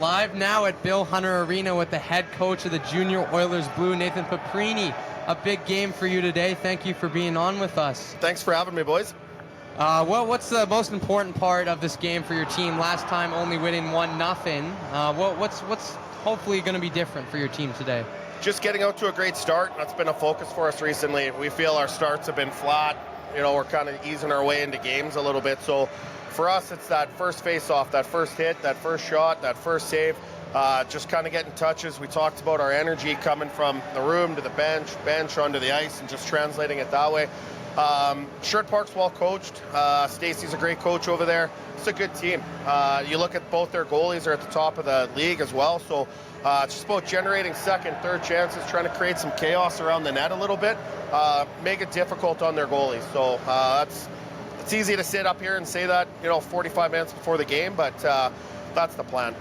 Live now at Bill Hunter Arena with the head coach of the Junior Oilers Blue, Nathan Papirny. A big game for you today. Thank you for being on with us. Thanks for having me, boys. Well, what's the most important part of this game for your team? Last time only winning 1-0. What's hopefully going to be different for your team today? Just getting out to a great start. That's been a focus for us recently. We feel our starts have been flat. You know, we're kind of easing our way into games a little bit. So for us, it's that first face-off, that first hit, that first shot, that first save. Just kind of getting touches. We talked about our energy coming from the room to the bench onto the ice, and just translating it that way. Sherwood Park's well coached. Stacy's a great coach over there. It's a good team. You look at both their goalies are at the top of the league as well. So it's just about generating second, third chances, trying to create some chaos around the net a little bit, make it difficult on their goalies. So it's easy to sit up here and say that, 45 minutes before the game, but that's the plan.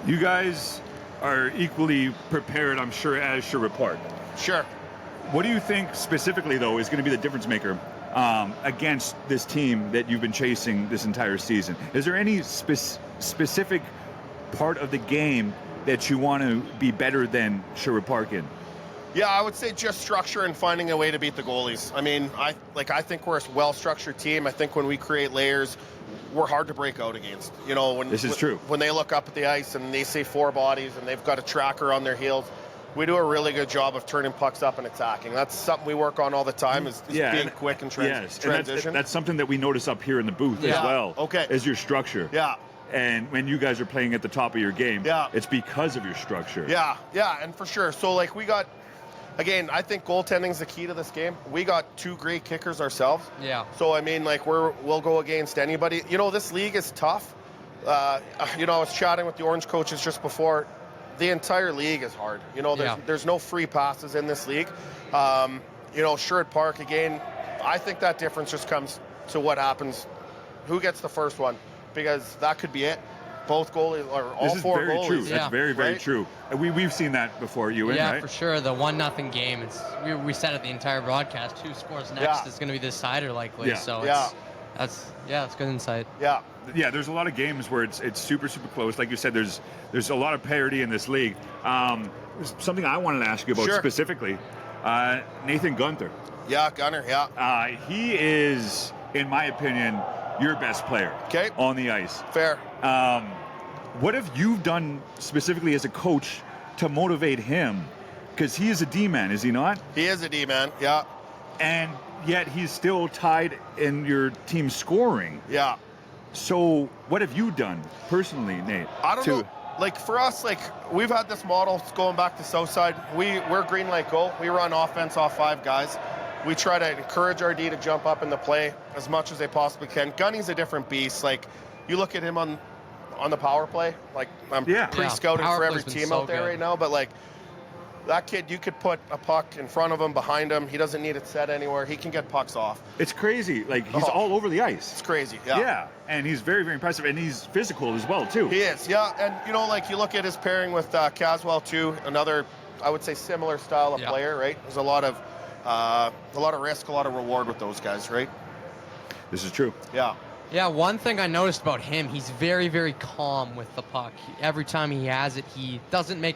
You guys are equally prepared, I'm sure, as Sherwood Park. Sure. What do you think specifically, though, is going to be the difference maker against this team that you've been chasing this entire season? Is there any specific part of the game that you want to be better than Sherwood Park in? Yeah, I would say just structure and finding a way to beat the goalies. I mean, I think we're a well-structured team. I think when we create layers, we're hard to break out against. This is true. When they look up at the ice and they see four bodies and they've got a tracker on their heels, we do a really good job of turning pucks up and attacking. That's something we work on all the time, is being quick and transition. And that's something that we notice up here in the booth as well. Okay. Is your structure. Yeah. And when you guys are playing at the top of your game, it's because of your structure. Yeah, and for sure. So, again, I think goaltending is the key to this game. We got two great kickers ourselves. Yeah. So, I mean, we'll go against anybody. This league is tough. I was chatting with the Orange coaches just before. The entire league is hard. There's no free passes in this league. Sherwood Park, again, I think that difference just comes to what happens, who gets the first one, because that could be it. Both goalies, or all four goalies. This is very true. Yeah. That's very, very true. We've seen that before, right? Yeah, for sure. The 1-0 game, we said it the entire broadcast. Who scores next is going to be the decider likely. Yeah. So it's good insight. Yeah. Yeah, there's a lot of games where it's super, super close. Like you said, there's a lot of parity in this league. Something I wanted to ask you about specifically, Nathan Gunther. Yeah, Gunner, yeah. He is, in my opinion, your best player on the ice. Fair. What have you done specifically as a coach to motivate him? Because he is a D-man, is he not? He is a D-man, yeah. And yet he's still tied in your team scoring. Yeah. So what have you done personally, Nate? I don't know. For us, we've had this model going back to Southside. We're green light go. We run offense off 5 guys. We try to encourage our D to jump up in the play as much as they possibly can. Gunny's a different beast. You look at him on the power play. I'm pre-scouting for every team out there right now, but that kid, you could put a puck in front of him, behind him. He doesn't need it set anywhere. He can get pucks off. It's crazy. He's all over the ice. It's crazy, yeah. Yeah, and he's very, very impressive, and he's physical as well, too. He is, yeah. And, you look at his pairing with Caswell, too, another, I would say, similar style of player, right? There's a lot of risk, a lot of reward with those guys, right? This is true. Yeah. Yeah, one thing I noticed about him, he's very, very calm with the puck. Every time he has it, he doesn't make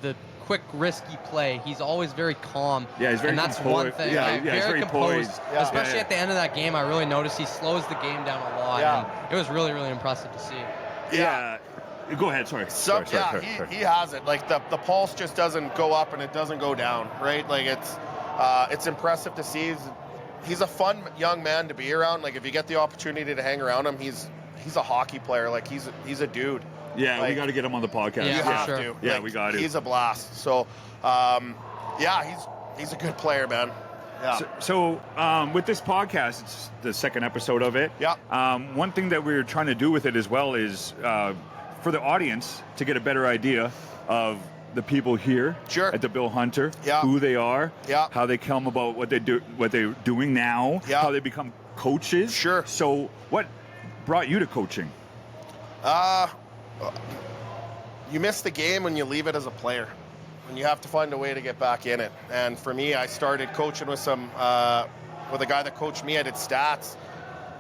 the quick, risky play. He's always very calm. Yeah, he's very And that's composed. one thing. Yeah, he's very composed. Yeah. Especially at the end of that game, I really noticed he slows the game down a lot. Yeah. And it was really, really impressive to see. Yeah. Go ahead, sorry. Sorry. He has it. The pulse just doesn't go up and it doesn't go down, right? It's impressive to see. He's a fun young man to be around. If you get the opportunity to hang around him, he's a hockey player. He's a dude. Yeah, we got to get him on the podcast. Yeah, you have to. Yeah, we got to. He's a blast. So, he's a good player, man. Yeah. So with this podcast, it's the second episode of it. Yeah. One thing that we're trying to do with it as well is for the audience to get a better idea of the people here at the Bill Hunter, who they are, how they come about what they're doing now, how they become coaches. Sure. So what brought you to coaching? You miss the game when you leave it as a player, and you have to find a way to get back in it. And for me, I started coaching with a guy that coached me. I did stats.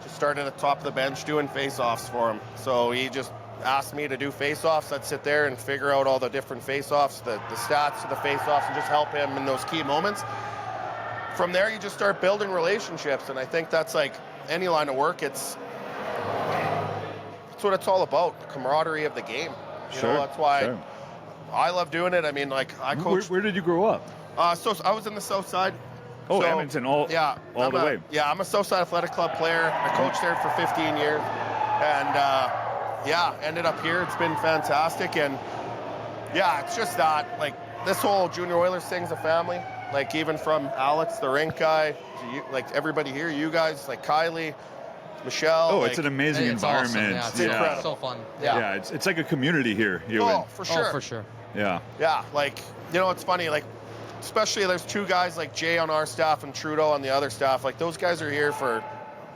Just started at the top of the bench doing face-offs for him. So he just asked me to do face-offs, I'd sit there and figure out all the different face-offs, the stats of the face-offs, and just help him in those key moments. From there, you just start building relationships, and I think that's like any line of work. It's what it's all about, the camaraderie of the game. You know, that's why I love doing it. I mean, like, I coach. Where did you grow up? So I was in the South Side. Oh, so, Edmonton, all the way. Yeah, I'm a Southside Athletic Club player. I coached there for 15 years, and ended up here. It's been fantastic, and it's just that, like, this whole Junior Oilers thing's a family. Like, even from Alex, the rink guy, to you, like everybody here, you guys, like Kylie, Michelle. Oh, like, it's an amazing environment. Awesome. It's incredible. So fun. Yeah, it's like a community here. For sure. Oh, for sure. Yeah. Yeah, like, you know, it's funny, like, especially there's two guys like Jay on our staff and Trudeau on the other staff. Like, those guys are here for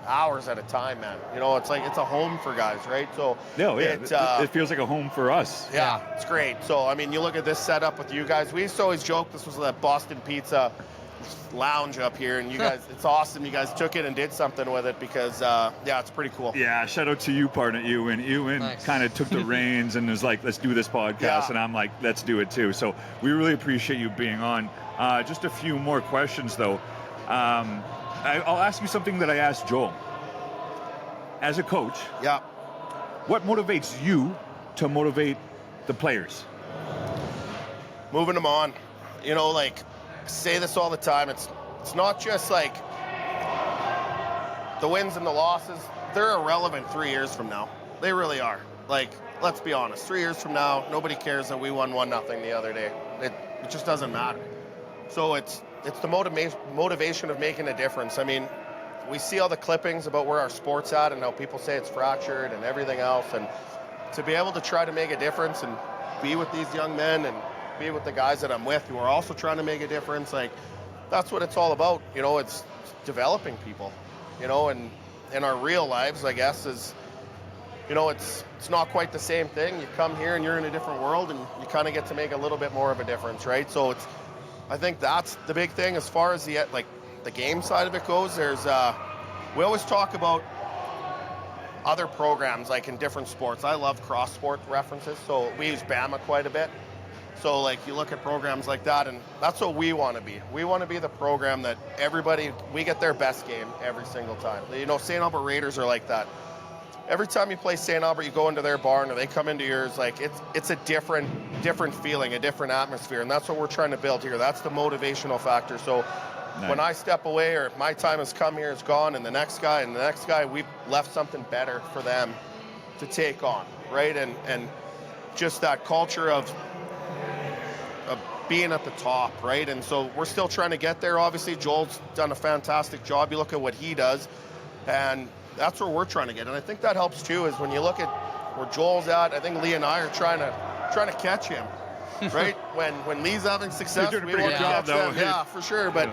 hours at a time, man. You know, it's like it's a home for guys, right? So it feels like a home for us. Yeah, it's great. So I mean, you look at this setup with you guys. We used to always joke this was that Boston Pizza lounge up here, and you guys, it's awesome. You guys took it and did something with it because it's pretty cool. Yeah, shout out to you, partner. Ewan Nice. kind of took the reins and was like, let's do this podcast, and I'm like, let's do it too. So we really appreciate you being on. Just a few more questions though. I'll ask you something that I asked Joel. As a coach, what motivates you to motivate the players? Moving them on. You know, like, I say this all the time. It's not just like the wins and the losses. They're irrelevant 3 years from now. They really are. Like, let's be honest. 3 years from now, nobody cares that we won 1-0 the other day. It just doesn't matter. So it's the motivation of making a difference. I mean, we see all the clippings about where our sport's at and how people say it's fractured and everything else. And to be able to try to make a difference and be with these young men and be with the guys that I'm with who are also trying to make a difference, like, that's what it's all about. You know, it's developing people, you know, and in our real lives, I guess, is, you know, it's not quite the same thing. You come here and you're in a different world and you kind of get to make a little bit more of a difference, right? So I think that's the big thing as far as the game side of it goes. There's we always talk about other programs like in different sports. I love cross sport references, so we use Bama quite a bit. So like you look at programs like that, and that's what we want to be. We want to be the program that we get their best game every single time. You know, St. Albert Raiders are like that. Every time you play St. Albert, you go into their barn or they come into yours, like it's a different feeling, a different atmosphere, and that's what we're trying to build here. That's the motivational factor. So when I step away or my time has come here, it's gone, and the next guy, we've left something better for them to take on, right? And just that culture of being at the top, right? And so we're still trying to get there. Obviously, Joel's done a fantastic job. You look at what he does, and that's where we're trying to get. And I think that helps too, is when you look at where Joel's at, I think Lee and I are trying to catch him, right? when Lee's having success, we want to catch them. Yeah, for sure. But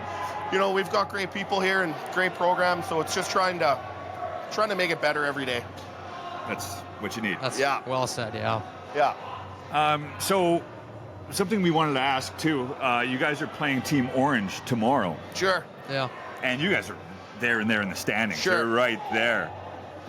you know, we've got great people here and great programs, so it's just trying to make it better every day. That's what you need. That's well said. Yeah. So something we wanted to ask too. You guys are playing Team Orange tomorrow. Sure. Yeah. And you guys are there in the standings. Sure. They're right there.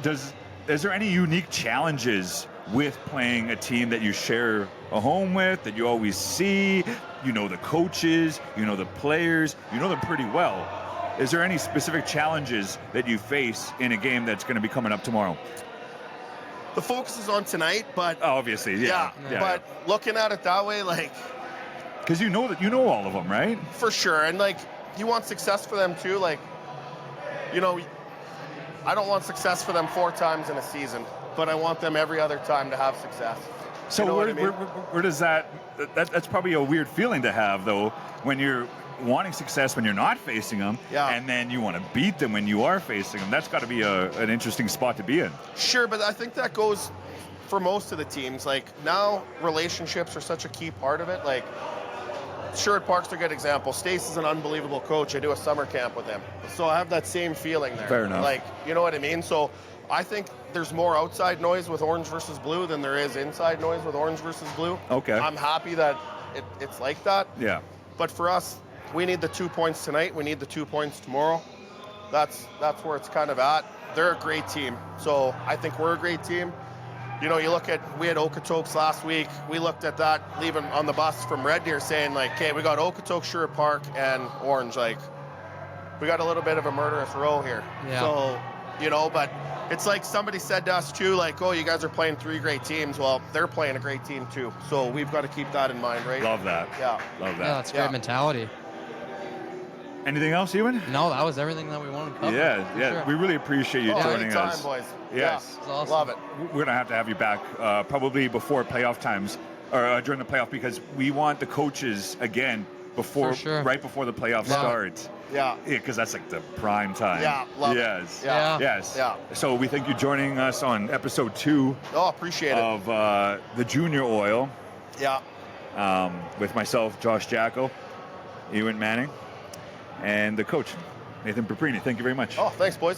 Is there any unique challenges with playing a team that you share a home with, that you always see? You know the coaches, you know the players, you know them pretty well. Is there any specific challenges that you face in a game that's going to be coming up tomorrow? The focus is on tonight, but obviously, yeah. But looking at it that way, like, because you know all of them, right? For sure, and like you want success for them too. Like, you know, I don't want success for them 4 times in a season, but I want them every other time to have success. So you know where does that's probably a weird feeling to have, though, when you're wanting success when you're not facing them, and then you want to beat them when you are facing them. That's got to be an interesting spot to be in. Sure, but I think that goes for most of the teams. Like, now relationships are such a key part of it. Like, Sherwood Park's a good example. Stace is an unbelievable coach. I do a summer camp with him, so I have that same feeling there. Fair enough. Like, you know what I mean? So I think there's more outside noise with Orange versus Blue than there is inside noise with Orange versus Blue. Okay. I'm happy that it's like that. Yeah. But for us, we need the 2 points tonight. We need the 2 points tomorrow. That's where it's kind of at. They're a great team. So I think we're a great team. you know, we had Okotoks last week. We looked at that leaving on the bus from Red Deer saying, like, okay, we got Okotoks, Sherwood Park, and Orange. Like, we got a little bit of a murderous row here. Yeah. So, you know, but it's like somebody said to us too, like, oh, you guys are playing 3 great teams. Well, they're playing a great team too. So we've got to keep that in mind, right? Love that. Yeah. Love that. Yeah, that's great mentality. Anything else, Ewan? No, that was everything that we wanted to cover. Yeah, yeah. Sure. We really appreciate you joining anytime, us. Boys. Yes. Yeah, awesome. Love it. We're going to have you back probably before playoff times or during the playoff, because we want the coaches again right before the playoff starts. Yeah. Because that's like the prime time. Yeah, love it. Yeah. Yes. Yeah. So we thank you joining us on episode 2. Oh, appreciate it. Of the Junior Oil. Yeah. With myself, Josh Jacko, Ewan Manning, and the coach, Nathan Papirny. Thank you very much. Oh, thanks, boys.